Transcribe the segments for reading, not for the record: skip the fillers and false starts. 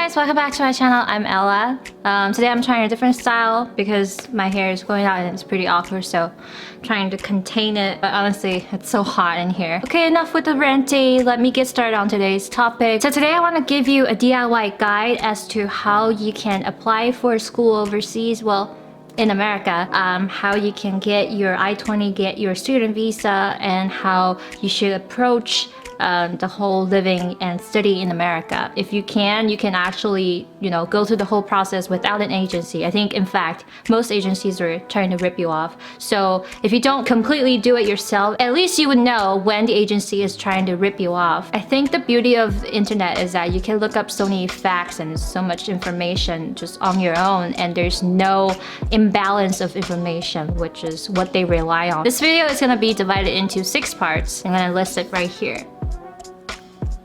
guys, welcome back to my channel. I'm Ella. Today I'm trying a different style because my hair is going out and it's pretty awkward, so I'm trying to contain it. But honestly, it's so hot in here. Okay, enough with the ranting. Let me get started on today's topic. So today I want to give you a DIY guide as to how you can apply for school overseas. Well, in America, how you can get your I-20, get your student visa, and how you should approach the whole living and study in America. If you can actually, go through the whole process without an agency. I think, in fact, most agencies are trying to rip you off. So if you don't completely do it yourself, at least you would know when the agency is trying to rip you off. I think the beauty of the internet is that you can look up so many facts and so much information just on your own, and there's no imbalance of information, which is what they rely on. This video is going to be divided into 6 parts. I'm going to list it right here.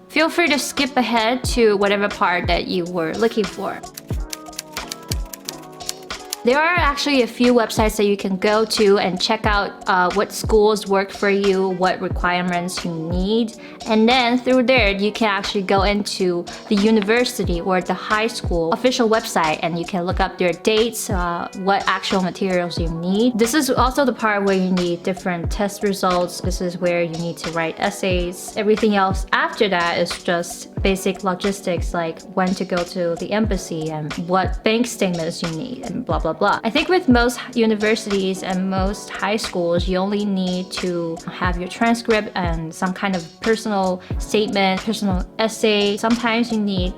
Feel free to skip ahead to whatever part that you were looking for. There are actually a few websites that you can go to and check out what schools work for you, what requirements you need, and then through there you can actually go into the university or the high school official website and you can look up their dates, what actual materials you need. This is also the part where you need different test results. This is where you need to write essays. Everything else after that is just basic logistics, like when to go to the embassy and what bank statements you need and blah blah blah. I think with most universities and most high schools, you only need to have your transcript and some kind of personal statement, personal essay. Sometimes you need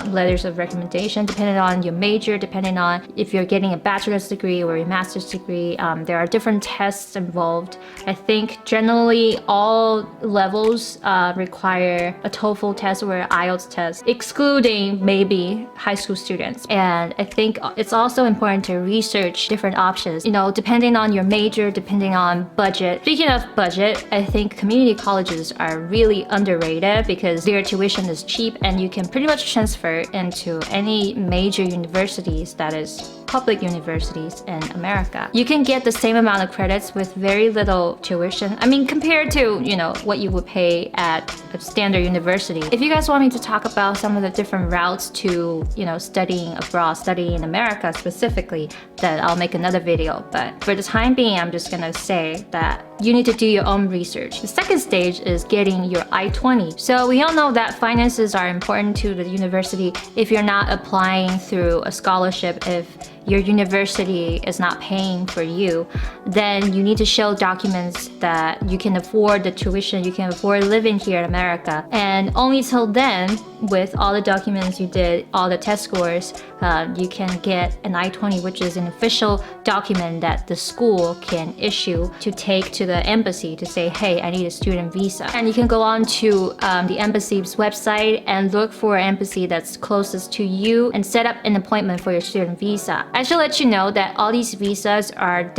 letters of recommendation depending on your major, depending on if you're getting a bachelor's degree or a master's degree. There are different tests involved. I think generally all levels require a TOEFL test or an IELTS test, excluding maybe high school students. And I think it's also important to research different options, depending on your major, depending on budget. Speaking of budget, I think community colleges are really underrated because their tuition is cheap and you can pretty much transfer into any major universities, that is public universities in America. You can get the same amount of credits with very little tuition. I mean, compared to, what you would pay at a standard university. If you guys want me to talk about some of the different routes to, studying abroad, studying in America specifically, then I'll make another video. But for the time being, I'm just gonna say that you need to do your own research. The second stage is getting your I-20. So we all know that finances are important to the university. If you're not applying through a scholarship, if your university is not paying for you, then you need to show documents that you can afford the tuition, you can afford living here in America. And only till then, with all the documents you did, all the test scores, you can get an I-20, which is an official document that the school can issue to take to the embassy to say, hey, I need a student visa. And you can go on to the embassy's website and look for an embassy that's closest to you and set up an appointment for your student visa. I should let you know that all these visas are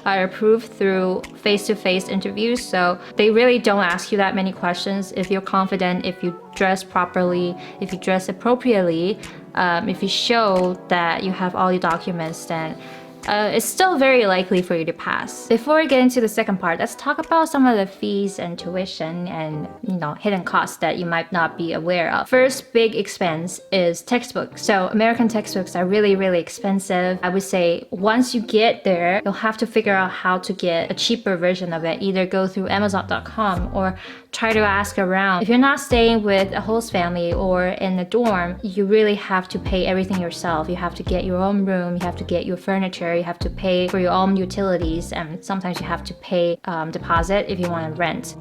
approved through face-to-face interviews, so they really don't ask you that many questions. If you're confident, if you dress properly, if you dress appropriately, if you show that you have all your documents, then it's still very likely for you to pass. Before we get into the second part, let's talk about some of the fees and tuition and hidden costs that you might not be aware of. First big expense is textbooks. So American textbooks are really, really expensive. I would say once you get there, you'll have to figure out how to get a cheaper version of it. Either go through Amazon.com or try to ask around. If you're not staying with a host family or in a dorm, you really have to pay everything yourself. You have to get your own room, you have to get your furniture, you have to pay for your own utilities, and sometimes you have to pay deposit if you want to rent.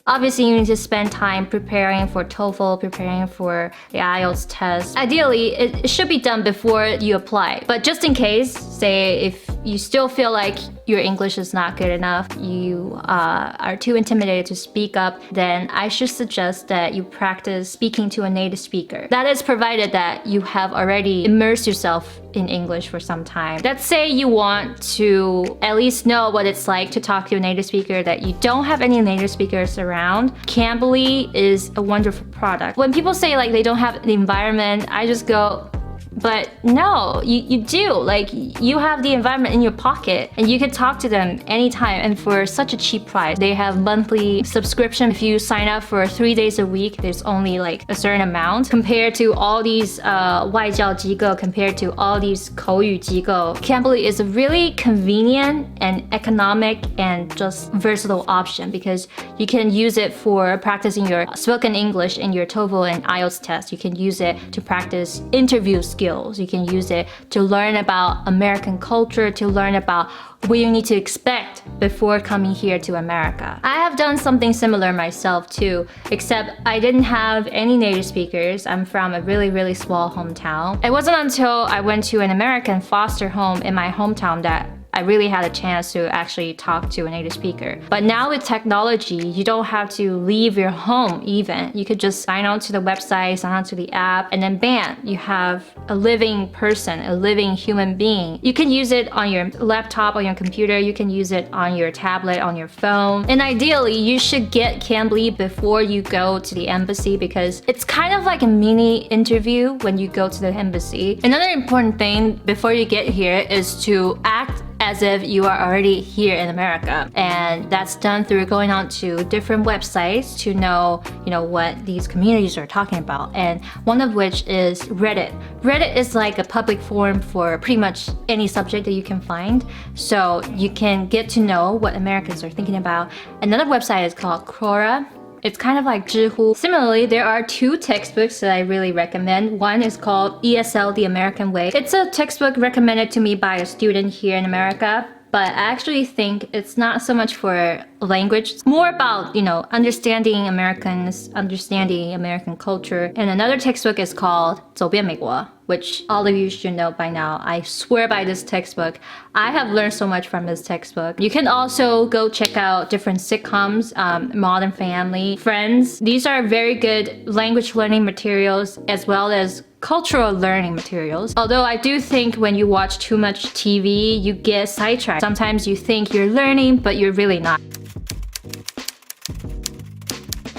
Obviously, you need to spend time preparing for TOEFL, preparing for the IELTS test. Ideally, it should be done before you apply. But just in case, say if you still feel like your English is not good enough, you are too intimidated to speak up, then I should suggest that you practice speaking to a native speaker. That is provided that you have already immersed yourself in English for some time. Let's say you want to at least know what it's like to talk to a native speaker, that you don't have any native speakers around. Cambly is a wonderful product. When people say like they don't have the environment, I just go, But no, you do. Like, you have the environment in your pocket and you can talk to them anytime and for such a cheap price. They have monthly subscription. If you sign up for 3 days a week, there's only like a certain amount. Compared to all these 外教机构, compared to all these 口语机构, Cambly is a really convenient and economic and just versatile option because you can use it for practicing your spoken English in your TOEFL and IELTS test. You can use it to practice interview skills. You can use it to learn about American culture, to learn about what you need to expect before coming here to America. I have done something similar myself too, except I didn't have any native speakers. I'm from a really small hometown. It wasn't until I went to an American foster home in my hometown that I really had a chance to actually talk to a native speaker. But now with technology, you don't have to leave your home even. You could just sign on to the website, sign on to the app, and then bam, you have a living person, a living human being. You can use it on your laptop, on your computer, you can use it on your tablet, on your phone. And ideally, you should get Cambly before you go to the embassy because it's kind of like a mini interview when you go to the embassy. Another important thing before you get here is to act as if you are already here in America. And that's done through going on to different websites to know, what these communities are talking about. And one of which is Reddit. Reddit is like a public forum for pretty much any subject that you can find. So you can get to know what Americans are thinking about. Another website is called Quora. It's kind of like 知乎. Similarly, there are 2 textbooks that I really recommend. One is called ESL, The American Way. It's a textbook recommended to me by a student here in America, but I actually think it's not so much for language. It's more about, understanding Americans, understanding American culture. And another textbook is called 走遍美国, which all of you should know by now. I swear by this textbook. I have learned so much from this textbook. You can also go check out different sitcoms, Modern Family, Friends. These are very good language learning materials as well as cultural learning materials. Although I do think when you watch too much TV, you get sidetracked. Sometimes you think you're learning, but you're really not.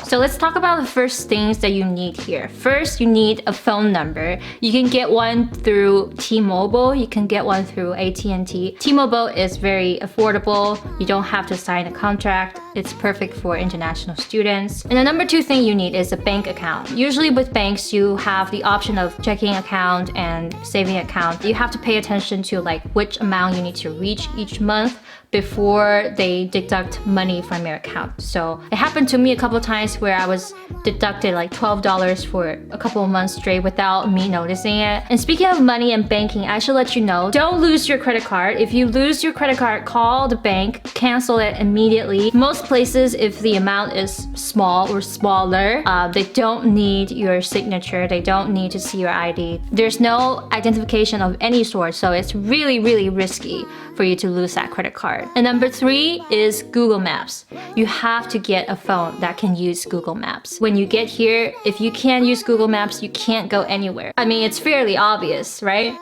So let's talk about the first things that you need here. First, you need a phone number. You can get one through T-Mobile. You can get one through AT&T. T-Mobile is very affordable. You don't have to sign a contract. It's perfect for international students. And the number 2 thing you need is a bank account. Usually with banks, you have the option of checking account and saving account. You have to pay attention to which amount you need to reach each month before they deduct money from your account. So it happened to me a couple of times where I was deducted $12 for a couple of months straight without me noticing it. And speaking of money and banking, I should let you know, don't lose your credit card. If you lose your credit card, call the bank, cancel it immediately. Most places, if the amount is small or smaller, they don't need your signature. They don't need to see your ID. There's no identification of any sort, so it's really risky for you to lose that credit card. And number 3 is Google Maps. You have to get a phone that can use Google Maps. When you get here, if you can't use Google Maps, you can't go anywhere. I mean, it's fairly obvious, right?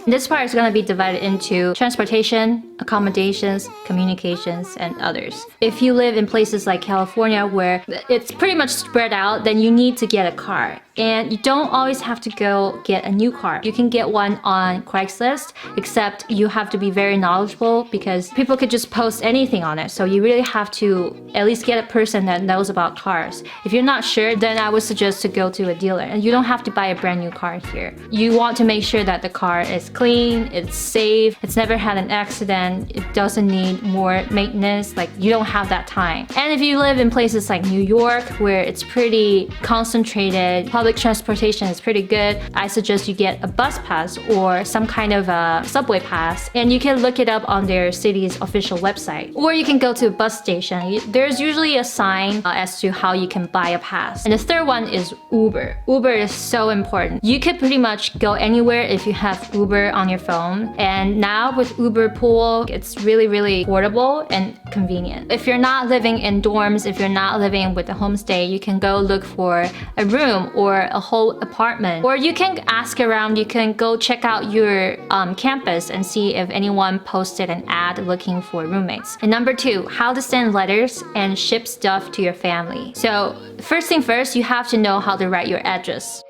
This part is going to be divided into transportation, accommodations, communications, and others. If you live in places like California where it's pretty much spread out, then you need to get a car. And you don't always have to go get a new car. You can get one on Craigslist, except you have to be very knowledgeable because people could just post anything on it. So you really have to at least get a person that knows about cars. If you're not sure, then I would suggest to go to a dealer. And you don't have to buy a brand new car here. You want to make sure that the car is clean, it's safe, it's never had an accident, it doesn't need more maintenance. You don't have that time. And if you live in places like New York where it's pretty concentrated, public transportation is pretty good, I suggest you get a bus pass or some kind of a subway pass, and you can look it up on their city's official website. Or you can go to a bus station. There's usually a sign as to how you can buy a pass. And the third one is Uber. Uber is so important. You could pretty much go anywhere if you have Uber on your phone. And now with Uber Pool, it's really affordable and convenient. If you're not living in dorms, if you're not living with a homestay, you can go look for a room or a whole apartment. Or you can ask around, you can go check out your campus and see if anyone posted an ad looking for roommates. And number 2, how to send letters and ship stuff to your family. So first thing first, you have to know how to write your address.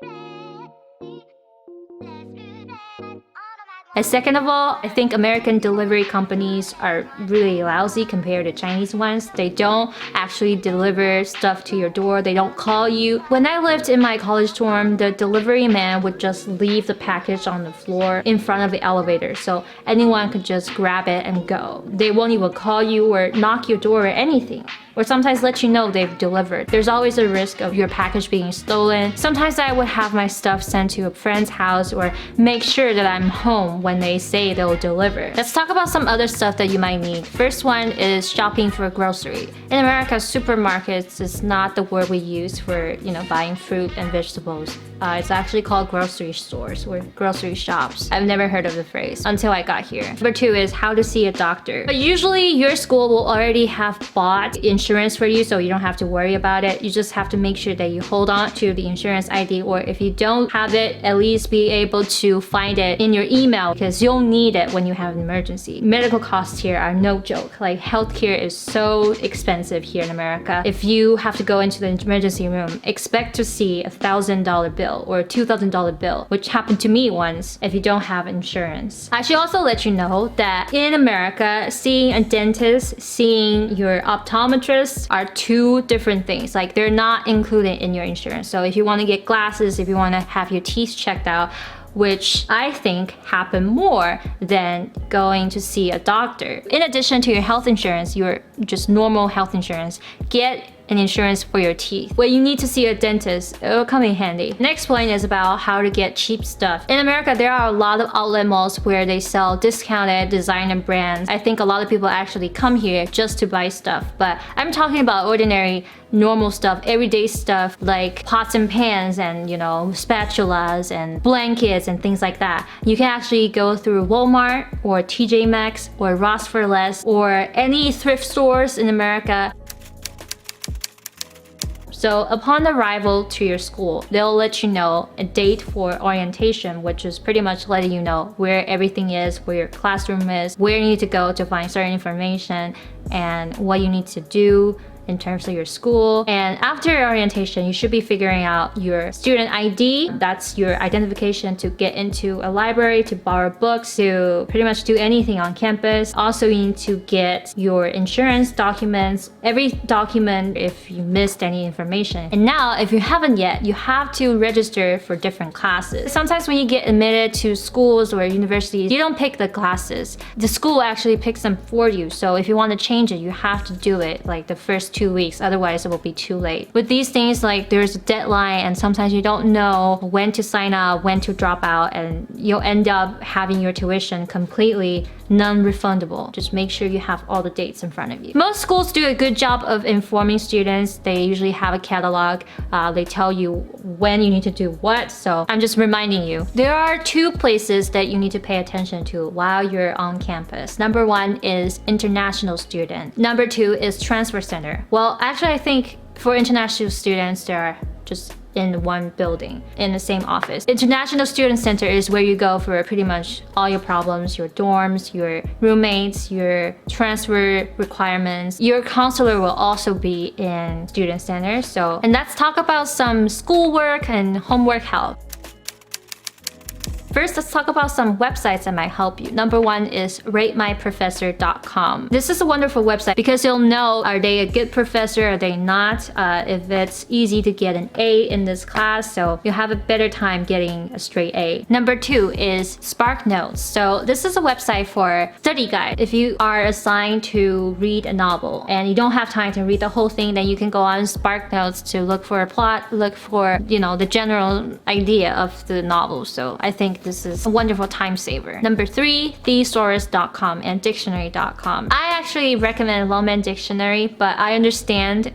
And second of all, I think American delivery companies are really lousy compared to Chinese ones. They don't actually deliver stuff to your door. They don't call you. When I lived in my college dorm, the delivery man would just leave the package on the floor in front of the elevator, so anyone could just grab it and go. They won't even call you or knock your door or anything, or sometimes let you know they've delivered. There's always a risk of your package being stolen. Sometimes I would have my stuff sent to a friend's house or make sure that I'm home when they say they'll deliver. Let's talk about some other stuff that you might need. First one is shopping for grocery. In America, supermarkets is not the word we use for, buying fruit and vegetables. It's actually called grocery stores or grocery shops. I've never heard of the phrase until I got here. Number two is how to see a doctor. But usually your school will already have bought insurance for you, so you don't have to worry about it. You just have to make sure that you hold on to the insurance ID, or if you don't have it, at least be able to find it in your email, because you'll need it when you have an emergency. Medical costs here are no joke. Like, healthcare is so expensive here in America. If you have to go into the emergency room, expect to see $1,000 bill or a $2,000 bill, which happened to me once if you don't have insurance. I should also let you know that in America, seeing a dentist, seeing your optometrist are two different things. Like, they're not included in your insurance. So if you want to get glasses, if you want to have your teeth checked out, which I think happen more than going to see a doctor. In addition to your health insurance, your just normal health insurance, get an insurance for your teeth. When you need to see a dentist, it'll come in handy. Next point is about how to get cheap stuff. In America, there are a lot of outlet malls where they sell discounted designer brands. I think a lot of people actually come here just to buy stuff, but I'm talking about ordinary, normal stuff, everyday stuff like pots and pans and, spatulas and blankets and things like that. You can actually go through Walmart or TJ Maxx or Ross for Less or any thrift stores in America. So upon arrival to your school, they'll let you know a date for orientation, which is pretty much letting you know where everything is, where your classroom is, where you need to go to find certain information, and what you need to do in terms of your school. And after orientation, you should be figuring out your student ID. That's your identification to get into a library, to borrow books, to pretty much do anything on campus. Also, you need to get your insurance documents, every document if you missed any information. And now, if you haven't yet, you have to register for different classes. Sometimes when you get admitted to schools or universities, you don't pick the classes. The school actually picks them for you. So if you want to change it, you have to do it like the first 2 weeks, otherwise it will be too late. With these things, like, there's a deadline and sometimes you don't know when to sign up, when to drop out, and you'll end up having your tuition completely non-refundable. Just make sure you have all the dates in front of you. Most schools do a good job of informing students. They usually have a catalog. They tell you when you need to do what, so I'm just reminding you. There are two places that you need to pay attention to while you're on campus. Number one is international student. Number two is transfer center. Well, actually, I think for international students, they are just in one building, in the same office. International Student Center is where you go for pretty much all your problems, your dorms, your roommates, your transfer requirements. Your counselor will also be in Student Center. And let's talk about some schoolwork and homework help. First, let's talk about some websites that might help you. Number one is ratemyprofessor.com. This is a wonderful website because you'll know, are they a good professor, are they not? If it's easy to get an A in this class, so you'll have a better time getting a straight A. Number two is Sparknotes. So this is a website for study guide. If you are assigned to read a novel and you don't have time to read the whole thing, then you can go on Sparknotes to look for a plot, look for, the general idea of the novel. So I think this is a wonderful time saver. Number three, thesaurus.com and dictionary.com. I actually recommend Lowman Dictionary, but I understand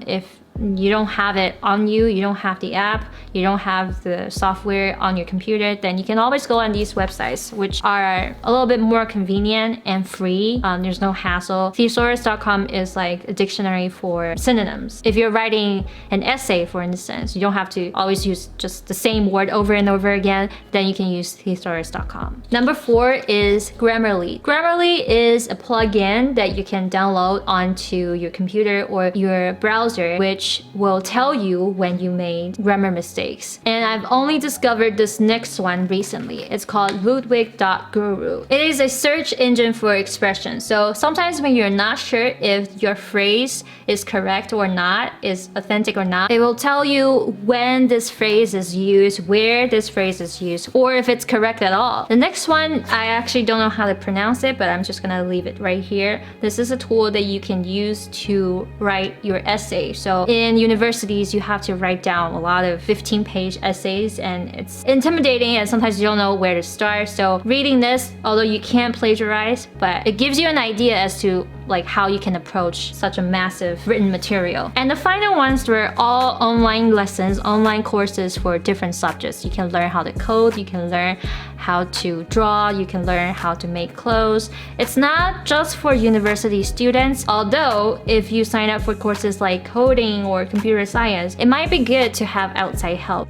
if you don't have it on you, you don't have the app, you don't have the software on your computer, then you can always go on these websites, which are a little bit more convenient and free. There's no hassle. Thesaurus.com is like a dictionary for synonyms. If you're writing an essay, for instance, you don't have to always use just the same word over and over again, then you can use thesaurus.com. Number four is Grammarly. Grammarly is a plugin that you can download onto your computer or your browser, which which will tell you when you made grammar mistakes. And I've only discovered this next one recently. It's called Ludwig.guru. It is a search engine for expressions. So sometimes when you're not sure if your phrase is correct or not, is authentic or not, it will tell you when this phrase is used, where this phrase is used, or if it's correct at all. The next one, I actually don't know how to pronounce it, but I'm just gonna leave it right here. This is a tool that you can use to write your essay. So in universities, you have to write down a lot of 15-page essays, and it's intimidating and sometimes you don't know where to start. So reading this, although you can't plagiarize, but it gives you an idea as to like how you can approach such a massive written material. And the final ones were all online lessons, online courses for different subjects. You can learn how to code, you can learn how to draw, you can learn how to make clothes. It's not just for university students, although if you sign up for courses like coding or computer science, it might be good to have outside help.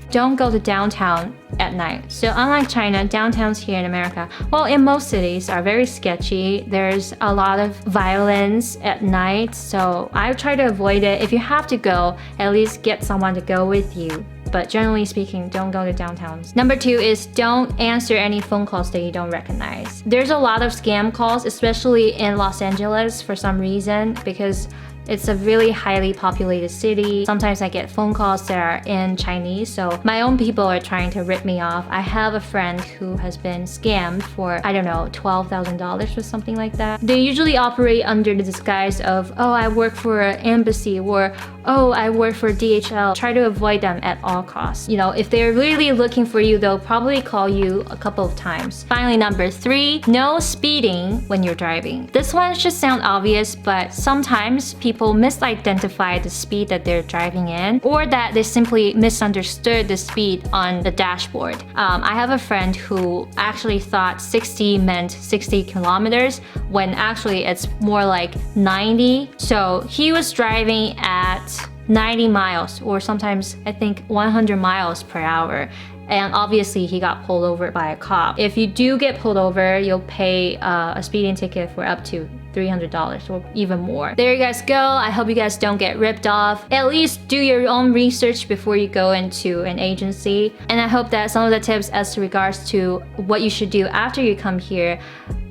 Don't go to downtown at night. So unlike China, downtowns here in America, well, in most cities are very sketchy. There's a lot of violence at night, so I try to avoid it. If you have to go, at least get someone to go with you. But generally speaking, don't go to downtowns. Number 2 is don't answer any phone calls that you don't recognize. There's a lot of scam calls, especially in Los Angeles for some reason, because it's a really highly populated city. Sometimes I get phone calls that are in Chinese, so my own people are trying to rip me off. I have a friend who has been scammed for, I don't know, $12,000 or something like that. They usually operate under the disguise of, oh, I work for an embassy, or oh, I work for DHL. Try to avoid them at all costs. You know, if they're really looking for you, they'll probably call you a couple of times. Finally, number 3, no speeding when you're driving. This one should sound obvious, but sometimes people misidentify the speed that they're driving in, or that they simply misunderstood the speed on the dashboard. I have a friend who actually thought 60 meant 60 kilometers when actually it's more like 90. So he was driving at 90 miles, or sometimes I think 100 miles per hour. And obviously he got pulled over by a cop. If you do get pulled over, you'll pay a speeding ticket for up to $300 or even more. There you guys go. I hope you guys don't get ripped off. At least do your own research before you go into an agency. And I hope that some of the tips as regards to what you should do after you come here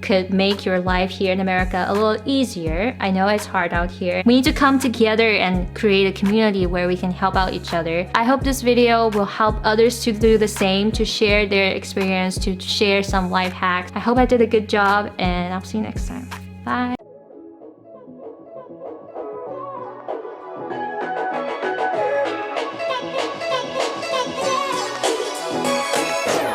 could make your life here in America a little easier. I know it's hard out here. We need to come together and create a community where we can help out each other. I hope this video will help others to do the same, to share their experience, to share some life hacks. I hope I did a good job, and I'll see you next time. Bye.